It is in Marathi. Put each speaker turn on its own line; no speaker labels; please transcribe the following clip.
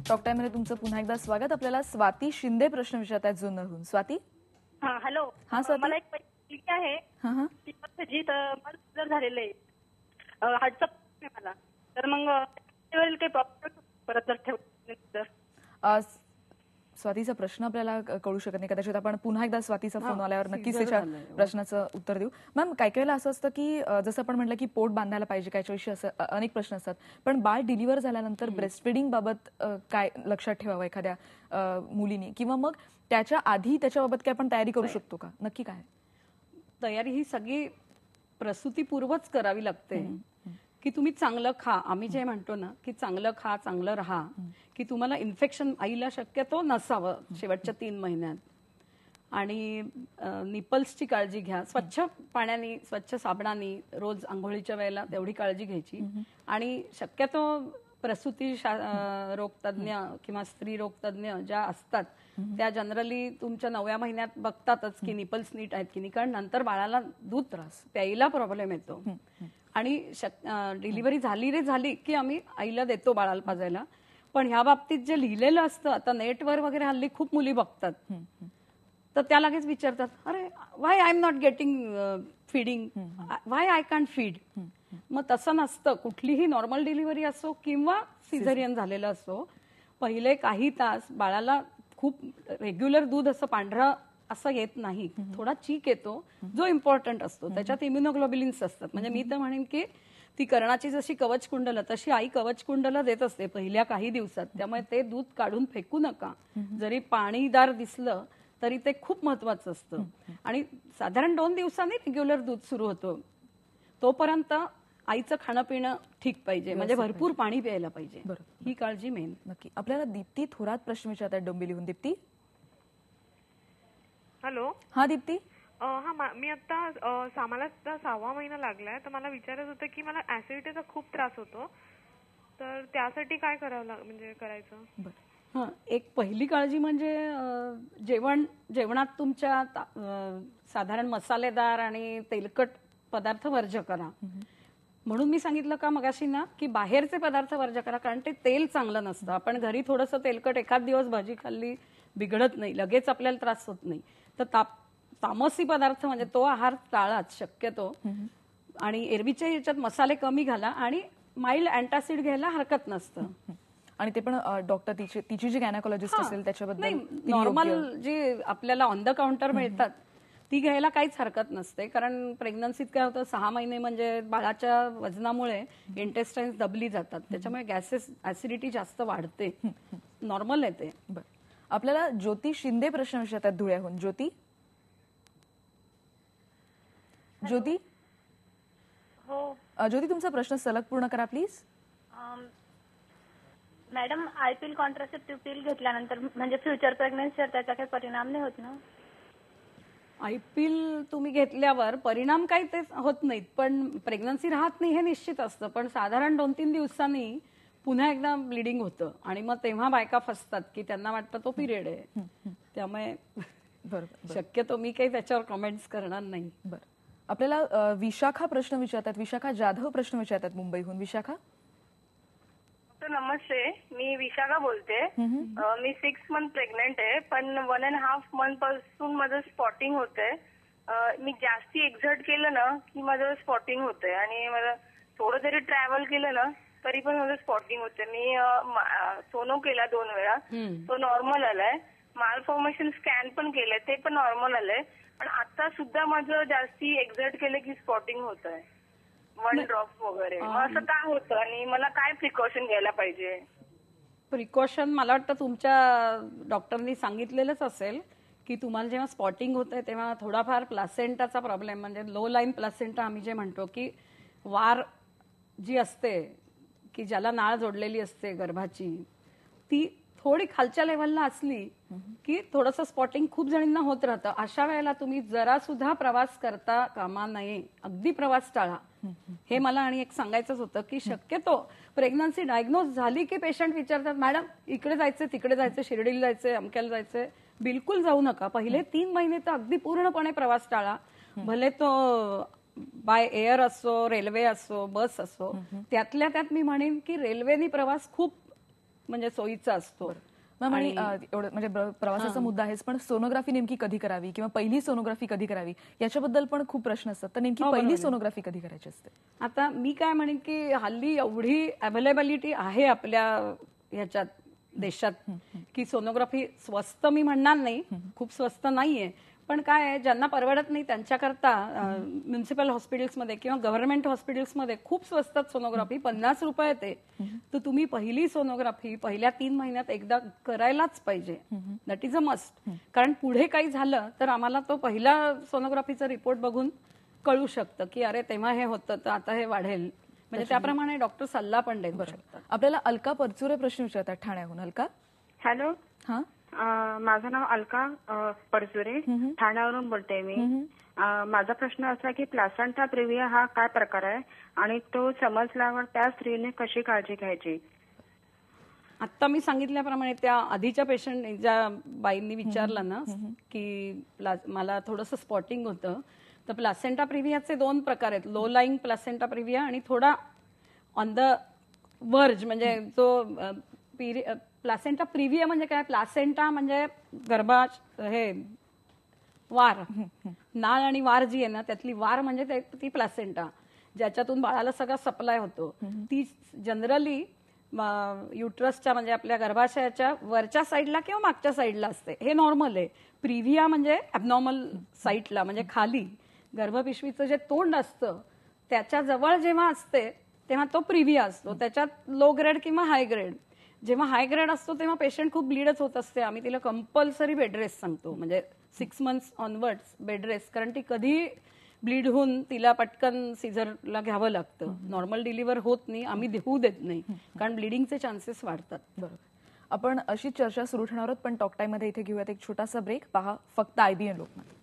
टॉक टाइम मध्ये तुमचं पुन्हा एकदा स्वागत. आपल्याला स्वाती शिंदे प्रश्न विचारत आहेत जुन्नरहून. स्वाती.
हां, हॅलो.
हां स्वाती.
मला एक मुलगी आहे.
हां हां.
जी जर झालेलं आहे, हार्टचा प्रॉब्लेम आहे मला. तर मग काही प्रॉब्लेम परत जर ठेवलं तर
स्वातीचा प्रश्न आपल्याला कळू शकत नाही. कदाचित आपण पुन्हा एकदा स्वातीचा फोन आल्यावर नक्कीच त्याच्या प्रश्नाचं उत्तर देऊ. मॅम, काही वेळेला असं असतं की जसं आपण म्हटलं की पोट बांधायला पाहिजे, कायच्याविषयी असं अनेक प्रश्न असतात. पण बाळ डिलिव्हर झाल्यानंतर ब्रेस्ट फिडिंग बाबत काय लक्षात ठेवावं एखाद्या मुलीने, किंवा मग त्याच्या आधी त्याच्याबाबत काय आपण तयारी करू शकतो का? नक्की काय
तयारी? ही सगळी प्रसूतीपूर्वच करावी लागते की तुम्ही चांगलं खा. आम्ही जे म्हणतो ना की चांगलं खा, चांगलं राहा, की तुम्हाला इन्फेक्शन आईला शक्यतो नसावं शेवटच्या 3 महिन्यात. आणि निपल्सची काळजी घ्या. स्वच्छ पाण्याने, स्वच्छ साबणाने रोज आंघोळीच्या वेळेला तेवढी काळजी घ्यायची. आणि शक्यतो प्रसूती रोगतज्ञ किंवा स्त्री रोगतज्ञ ज्या असतात त्या जनरली तुमच्या 9व्या महिन्यात बघतातच की निपल्स नीट आहेत की नाही, कारण नंतर बाळाला दूध त्रास प्यायला प्रॉब्लेम येतो. आणि डिलिव्हरी झाली की आम्ही आईला देतो बाळाला पाजायला. पण ह्या बाबतीत जे लिहिलेलं असतं, आता नेटवर वगैरे हल्ली खूप मुली बघतात, तर त्या लगेच विचारतात, अरे why I am not getting feeding, why I can't feed. मग तसं नसतं. कुठलीही नॉर्मल डिलिव्हरी असो किंवा सिझेरियन झालेलं असो, पहिले काही तास बाळाला खूप रेग्युलर दूध असं पांढरं असं येत नाही, थोडा चीक येतो जो इम्पॉर्टंट असतो. त्याच्यात इम्युनोग्लोब्युलिन्स असतात. म्हणजे मी तर म्हणेन की ती कर्णाची जशी कवच कुंडलं तशी आई कवच कुंडलं देत असते पहिल्या काही दिवसात. त्यामुळे ते दूध काढून फेकू नका. जरी पाणीदार दिसलं तरी ते खूप महत्वाचं असतं. आणि साधारण 2 दिवसांनी रेग्युलर दूध सुरू होतं. तोपर्यंत आईचं खाणं पिणं ठीक पाहिजे, म्हणजे भरपूर पाणी प्यायला पाहिजे. ही काळजी मेन.
नक्की. आपल्याला दीप्ती थोरात प्रश्न विचारतात डोंबिवलीहून. दीप्ती.
हॅलो.
हा दीप्ती.
हा, मी आता सामाला 6वा महिना लागलाय, तर मला विचारायचं होतं की मला ऍसिडिटीचा खूप त्रास होतो, तर त्यासाठी काय करायचं?
एक पहिली काळजी म्हणजे जेवणात तुमच्या साधारण मसालेदार आणि तेलकट पदार्थ वर्ज्य करा. म्हणून मी सांगितलं का मगाशी ना की बाहेरचे पदार्थ वर्ज्य करा, कारण ते तेल चांगलं नसतं. आपण घरी थोडंसं तेलकट एखाद दिवस भाजी खाल्ली बिघडत नाही, लगेच आपल्याला त्रास होत नाही. तर तामसी पदार्थ म्हणजे तो आहार टाळाच शक्यतो. आणि एरवीच्या याच्यात मसाले कमी घाला आणि माइल्ड अँटासिड घ्यायला हरकत नसतं.
आणि ते पण डॉक्टर तिची जी गायनेकोलॉजिस्ट असेल त्याच्याबद्दल
नॉर्मल जी आपल्याला ऑन द काउंटर मिळतात ती घ्यायला काहीच हरकत नसते. कारण प्रेग्नन्सीत काय होतं, 6 महिने म्हणजे बाळाच्या वजनामुळे इंटेस्टाईन्स दबली जातात, त्याच्यामुळे गॅसेस ऍसिडिटी जास्त वाढते. नॉर्मल आहे ते.
आपल्याला ज्योती शिंदे प्रश्न विचारतात धुळ्याहून. ज्योती.
हो.
ज्योती, तुमचा प्रश्न सलग पूर्ण करा प्लीज.
मॅडम, आयपीएल कॉन्ट्रासेप्टिव्ह पिल घेतल्यानंतर म्हणजे फ्युचर प्रेग्नन्सीवर त्याचा काही परिणाम नाही होत ना?
आयपीएल तुम्ही घेतल्यावर परिणाम काही ते होत नाहीत, पण प्रेग्नन्सी राहत नाही हे निश्चित असतं. पण साधारण 2-3 दिवसांनी पुन्हा एकदा ब्लिडिंग होतं आणि मग तेव्हा बायका फसतात की त्यांना वाटतं तो पिरियड आहे. त्यामुळे शक्यतो मी काही त्याच्यावर कमेंट्स करणार नाही.
बरं. आपल्याला विशाखा प्रश्न विचारतात. विशाखा जाधव प्रश्न विचारतात मुंबईहून. विशाखा.
नमस्ते, मी विशाखा बोलते. मी 6 मंथ प्रेग्नेंट आहे, पण 1.5 मंथ पासून माझं स्पॉटिंग होतंय. मी जास्ती एक्झर्ट केलं ना की माझं स्पॉटिंग होतंय, आणि मला थोडं जरी ट्रॅव्हल केलं ना तरी पण माझं स्पॉटिंग होतंय. मी सोनो केला 2 वेळा, तो नॉर्मल आलाय. मालफॉर्मेशन स्कॅन पण केलंय, ते पण नॉर्मल आलंय. पण आता सुद्धा माझं जास्ती एक्झर्ट केलं की स्पॉटिंग होत आहे, 1 ड्रॉप वगैरे. असं का होतं आणि मला काय प्रिकॉशन घ्यायला पाहिजे?
प्रिकॉशन मला वाटतं तुमच्या डॉक्टरनी सांगितलेलंच असेल की तुम्हाला जेव्हा स्पॉटिंग होतंय तेव्हा थोडाफार प्लासेंटाचा प्रॉब्लेम, म्हणजे लो लाईन प्लासेंटा आम्ही जे म्हणतो की वार जी असते की ज्याला नाळ जोडलेली असते गर्भाची, ती थोडी खालच्या लेव्हलला असली की थोडंसं स्पॉटिंग खूप जणींना होत राहतं. अशा वेळेला तुम्ही जरा सुद्धा प्रवास करता कामा नये, अगदी प्रवास टाळा. हे मला आणि एक सांगायचंच होतं की शक्यतो प्रेग्नन्सी डायग्नोज झाली की पेशंट विचारतात, मॅडम इकडे जायचं, तिकडे जायचं, शिर्डीला जायचंय, अमक्याला जायचंय. बिलकुल जाऊ नका. पहिले 3 महिने तर अगदी पूर्णपणे प्रवास टाळा. भले तो बाय एअर असो, रेल्वे असो, बस असो. त्यातल्या त्यात मी म्हणेन की रेल्वेनी प्रवास खूप म्हणजे सोयीचा असतो.
मॅम आणि एवढं म्हणजे प्रवासाचा मुद्दा आहेच, पण सोनोग्राफी नेमकी कधी करावी किंवा पहिली सोनोग्राफी कधी करावी याच्याबद्दल पण खूप प्रश्न असतात. तर नेमकी पहिली सोनोग्राफी कधी करायची असते?
आता मी काय म्हणेन की हल्ली एवढी अवेलेबिलिटी आहे आपल्या ह्याच्यात देशात की सोनोग्राफी स्वस्त मी म्हणणार नाही, खूप स्वस्त नाहीये, पण काय आहे, ज्यांना परवडत नाही त्यांच्याकरता म्युन्सिपल हॉस्पिटल्समध्ये किंवा गव्हर्नमेंट हॉस्पिटल्समध्ये खूप स्वस्तात सोनोग्राफी 50 रुपये येते. तर तुम्ही पहिली सोनोग्राफी पहिल्या 3 महिन्यात एकदा करायलाच पाहिजे. That is a must. कारण पुढे काही झालं तर आम्हाला तो पहिला सोनोग्राफीचा रिपोर्ट बघून कळू शकतं की अरे तेव्हा हे होतं तर आता हे वाढेल. म्हणजे त्याप्रमाणे डॉक्टर सल्ला पण देऊ शकतात.
आपल्याला अलका परचुरे प्रश्न विचारतात ठाण्याहून. अलका.
हॅलो,
हा,
माझं नाव अलका परचुरे, ठाण्यावरून बोलते मी. माझा प्रश्न असा की प्लासेंटा प्रिव्हिया हा काय प्रकार आहे आणि तो समजल्यावर त्या स्त्रीने कशी काळजी घ्यायची?
आता मी सांगितल्याप्रमाणे त्या आधीच्या पेशंट ज्या बाईंनी विचारलं ना की मला थोडंसं स्पॉटिंग होतं, तर प्लासेंटा प्रिव्हियाचे 2 प्रकार आहेत. लो लाईंग प्लासेंटा प्रिव्हिया आणि थोडा ऑन द वर्ज, म्हणजे जो प्लासेंटा प्रिव्हिया म्हणजे काय? प्लासेंटा म्हणजे हे वार, नाळ आणि वार जी आहे ना त्यातली वार म्हणजे ती प्लासेंटा, ज्याच्यातून बाळाला सगळा सप्लाय होतो. ती जनरली युट्रसच्या म्हणजे आपल्या गर्भाशयाच्या वरच्या साईडला किंवा मागच्या साईडला असते. हे नॉर्मल आहे. प्रिव्हिया म्हणजे ॲबनॉर्मल साईडला म्हणजे खाली गर्भपिशवीचं जे तोंड असतं त्याच्या जवळ जेव्हा असते तेव्हा तो प्रिव्हिया असतो. त्याच्यात लो ग्रेड किंवा हाय ग्रेड. जेव्हा हाय ग्रेड असतो तेव्हा पेशंट खूप ब्लीडच होत असते. आम्ही तिला कंपल्सरी बेड रेस्ट सांगतो, म्हणजे 6 मंथ्स ऑनवर्ड्स बेड रेस्ट, कारण ती कधी ब्लीड होऊन तिला पटकन सिझरला घ्यावं लागतं. नॉर्मल डिलिव्हर होत नाही, आम्ही देऊ देत नाही, कारण ब्लिडिंगचे चान्सेस वाढतात.
बरोबर. आपण अशी चर्चा सुरू ठेवणार आहोत, पण टॉक टाइम मध्ये इथे घेऊयात एक छोटासा ब्रेक. पहा फक्त IBN लोकमत.